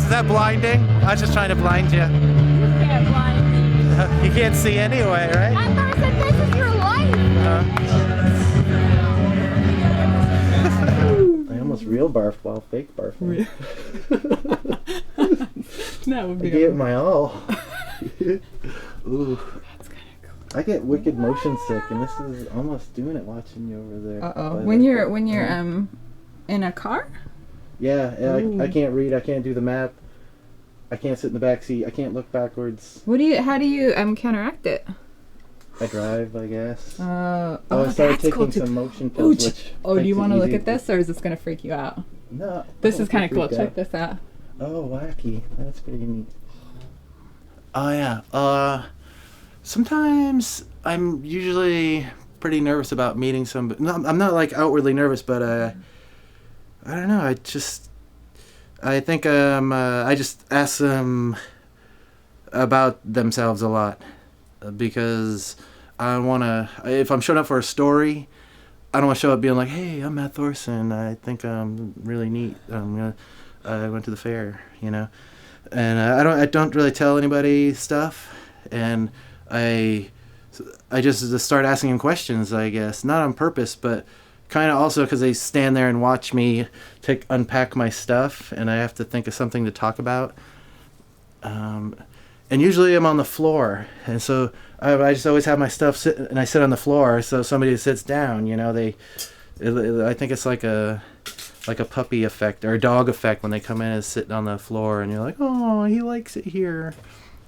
Is that blinding? I was just trying to blind you. You can't blind me. You can't see anyway, right? I thought I said this is your life. I almost real barfed while fake barfing. That would I be gave it my all. Ooh. That's kind of cool. I get wicked motion sick, and this is almost doing it watching you over there. Uh-oh. But When you're in a car? Yeah, I can't read. I can't do the map. I can't sit in the back seat. I can't look backwards. How do you counteract it? I drive, I guess. I I started taking some motion pills, which do you want to look at this, or is this going to freak you out? No. This is kind of cool. Check this out. Oh, wacky. That's pretty neat. Oh yeah. Sometimes I'm usually pretty nervous about meeting somebody. No, I'm not like outwardly nervous, but I don't know. I think I just ask them about themselves a lot because I want to. If I'm showing up for a story, I don't want to show up being like, "Hey, I'm Matt Thorsen. I think I'm really neat. I went to the fair, you know." And I don't really tell anybody stuff, and I just start asking them questions, I guess, not on purpose, but kind of also because they stand there and watch me unpack my stuff, and I have to think of something to talk about. And usually I'm on the floor, and so I just always have my stuff sit, and I sit on the floor, so somebody sits down, you know, I think it's like a puppy effect or a dog effect when they come in and sit on the floor and you're like, oh, he likes it here,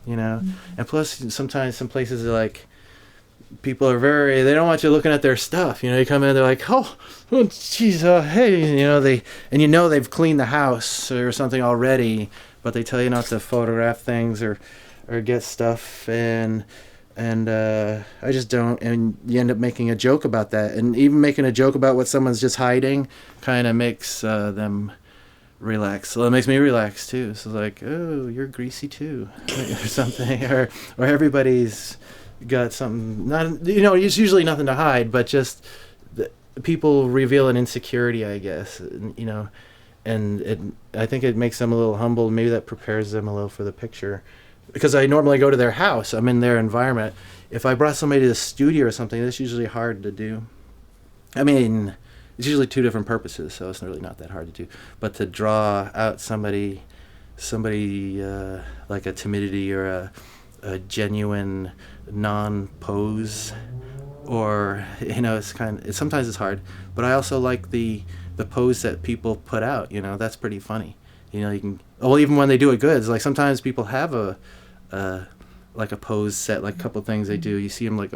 you know. And plus sometimes some places are like, people are they don't want you looking at their stuff, you know. You come in, they're like, oh geez, hey, you know, they've cleaned the house or something already, but they tell you not to photograph things or get stuff, and I just don't, and you end up making a joke about that, and even making a joke about what someone's just hiding kind of makes them relax. So it makes me relax too. So like, oh, you're greasy too, or something, or everybody's got something. Not, you know, it's usually nothing to hide, but just people reveal an insecurity, I guess, you know, and I think it makes them a little humble. Maybe that prepares them a little for the picture. Because I normally go to their house, I'm in their environment. If I brought somebody to the studio or something, that's usually hard to do. I mean, it's usually two different purposes, so it's really not that hard to do. But to draw out somebody like a timidity or a genuine non-pose, or, you know, sometimes it's hard. But I also like the pose that people put out, you know, that's pretty funny. You know, you can, well, even when they do it good, it's like sometimes people have a pose set, like a couple things they do. You see them like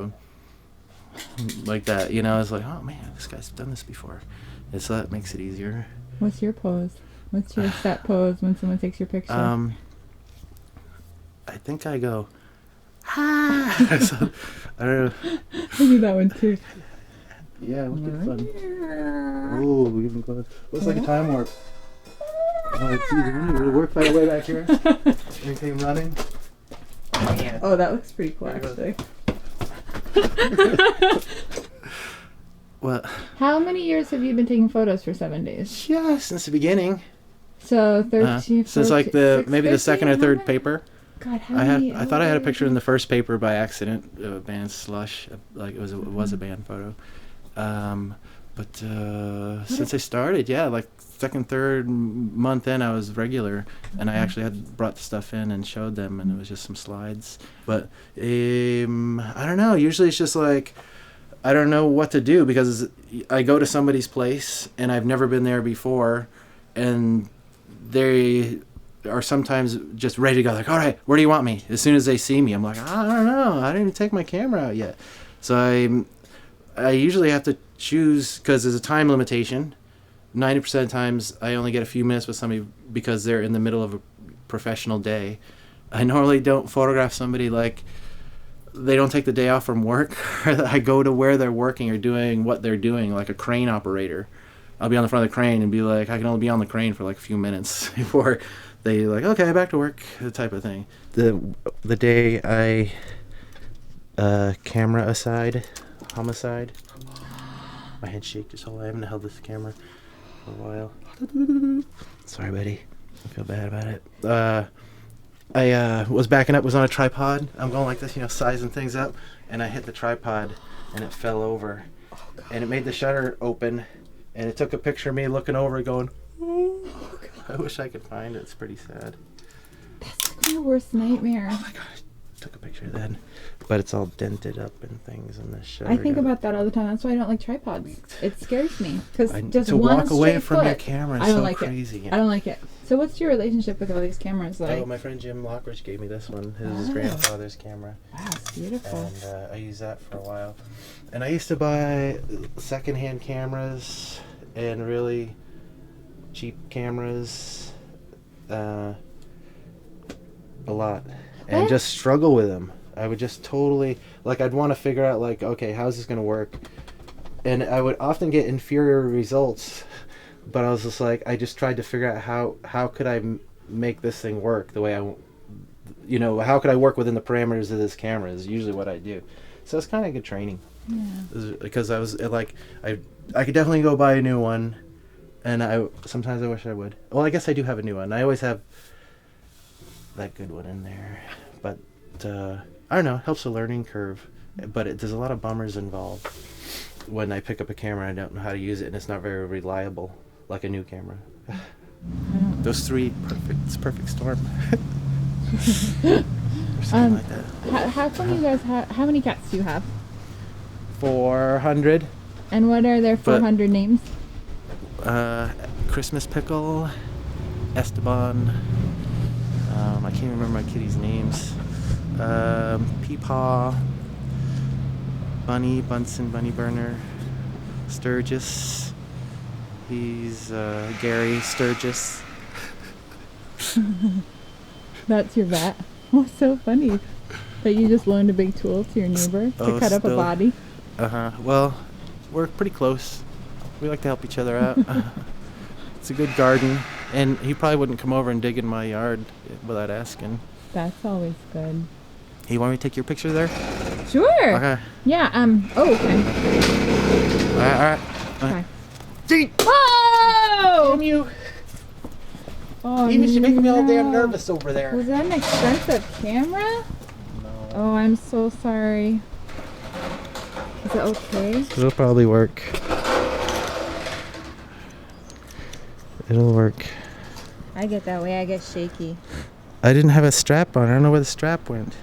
that, you know. It's like, oh man, this guy's done this before, and so that makes it easier. What's your pose? What's your set pose when someone takes your picture? I think I go, ah. So, I don't know. I do that one too. Yeah, wicked fun. Oh, even close. Looks like a time warp. Oh, it'll work right away back here. Anything running? Oh, that looks pretty cool, actually. Well, how many years have you been taking photos for 7 days? Yeah, since the beginning. So 13, since 14, like maybe the second or third paper. God, how many? I thought I had a picture in the first paper by accident. Band Slush, like it was a band photo. But since I started, yeah, like second, third month in, I was regular, and I actually had brought the stuff in and showed them, and it was just some slides. But I don't know. Usually it's just like, I don't know what to do, because I go to somebody's place and I've never been there before, and they are sometimes just ready to go, like, all right, where do you want me? As soon as they see me, I'm like, I don't know. I didn't even take my camera out yet. So I usually have to choose, because there's a time limitation. 90% of times I only get a few minutes with somebody because they're in the middle of a professional day. I normally don't photograph somebody like they don't take the day off from work. I go to where they're working or doing what they're doing, like a crane operator. I'll be on the front of the crane and be like, I can only be on the crane for like a few minutes before they like, okay, back to work, the type of thing. The day I camera aside, homicide. My head shake just all. I haven't held this camera for a while. Sorry, buddy. I feel bad about it. I was backing up, was on a tripod. I'm going like this, sizing things up, and I hit the tripod, and it fell over, and it made the shutter open, and it took a picture of me looking over, going, "Oh God, I wish I could find it." It's pretty sad. That's like my worst nightmare. Oh my gosh, took a picture then, but it's all dented up and things, and the shutter. I think about that all the time. That's why I don't like tripods. It scares me because just to one walk away straight from foot, your camera is I don't so like crazy. it. I don't like it. So what's your relationship with all these cameras like? Oh, my friend Jim Lockridge gave me this one. It was his grandfather's camera. Wow, it's beautiful. And I used that for a while. And I used to buy secondhand cameras and really cheap cameras a lot. And just struggle with them. I would just totally, I'd want to figure out, okay, how's this going to work? And I would often get inferior results. But I was just I just tried to figure out how could I make this thing work the way how could I work within the parameters of this camera is usually what I do. So it's kind of good training. Yeah. Because I was I could definitely go buy a new one, and sometimes I wish I would. Well, I guess I do have a new one. I always have that good one in there, but I don't know. It helps the learning curve, but there's a lot of bummers involved. When I pick up a camera, I don't know how to use it, and it's not very reliable. Like a new camera. Those three, it's perfect storm. Like that. How come you guys how many cats do you have? 400. And what are their 400 names? Christmas Pickle, Esteban. I can't remember my kitty's names. Peepaw, Bunny, Bunsen, Bunny Burner, Sturgis. He's Gary Sturgis. That's your vet. Oh, so funny that you just loaned a big tool to your neighbor to cut up a body. Well, we're pretty close. We like to help each other out. It's a good garden, and he probably wouldn't come over and dig in my yard without asking. That's always good. Hey, you want me to take your picture there? Sure. Okay. Yeah. Oh, okay. All right. Okay. See? Whoa! Damn you! Oh, You're making me all damn nervous over there. Was that an expensive camera? No. Oh, I'm so sorry. Is it okay? It'll probably work. It'll work. I get that way. I get shaky. I didn't have a strap on. I don't know where the strap went.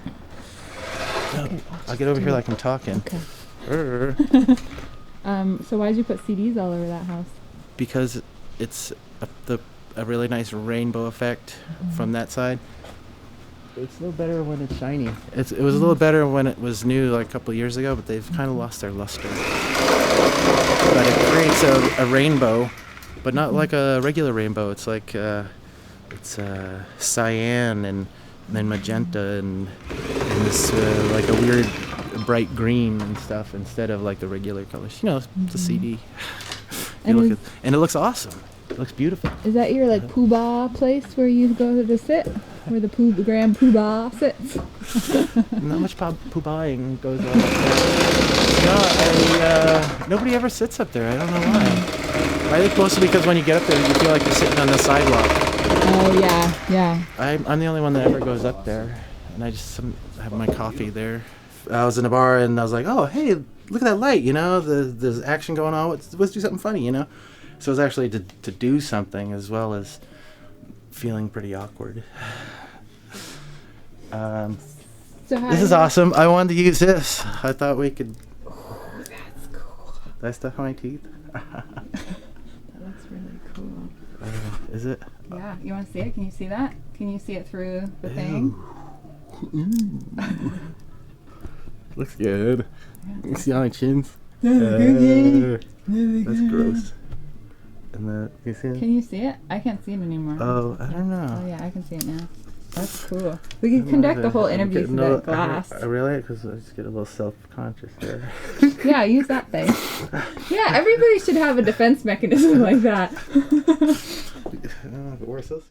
Okay, I'll get over here like I'm talking. Okay. So why'd you put CDs all over that house? Because it's a really nice rainbow effect from that side. It's a little better when it's shiny. It was a little better when it was new like a couple of years ago, but they've kind of lost their luster. But it creates a rainbow, but not like a regular rainbow. It's like it's cyan and then magenta and this like a weird bright green and stuff instead of like the regular colors. It's a CD. And it looks awesome. It looks beautiful. Is that your like poobah place where you go to sit? Where the Grand Poobah sits? Not much poobahing goes on up there. Nobody ever sits up there. I don't know why. I think mostly because when you get up there, you feel like you're sitting on the sidewalk. Oh, yeah. I'm the only one that ever goes up there. And I just have my coffee there. I was in a bar and I was like, oh, hey, look at that light, there's action going on. Let's do something funny, So it was actually to do something as well as feeling pretty awkward. This is awesome. I wanted to use this. I thought we could. Oh, that's cool. Did I stuff my teeth? That looks really cool. Is it? Yeah. You want to see it? Can you see that? Can you see it through the thing? Looks good. Yeah. You see how my chin's? That's gross. And you see it? Can you see it? I can't see it anymore. Oh, I don't know. Oh yeah, I can see it now. That's cool. We can conduct the whole interview through that glass. I really? Because I just get a little self-conscious there. Yeah, use that thing. Yeah, everybody should have a defense mechanism like that. Where's this?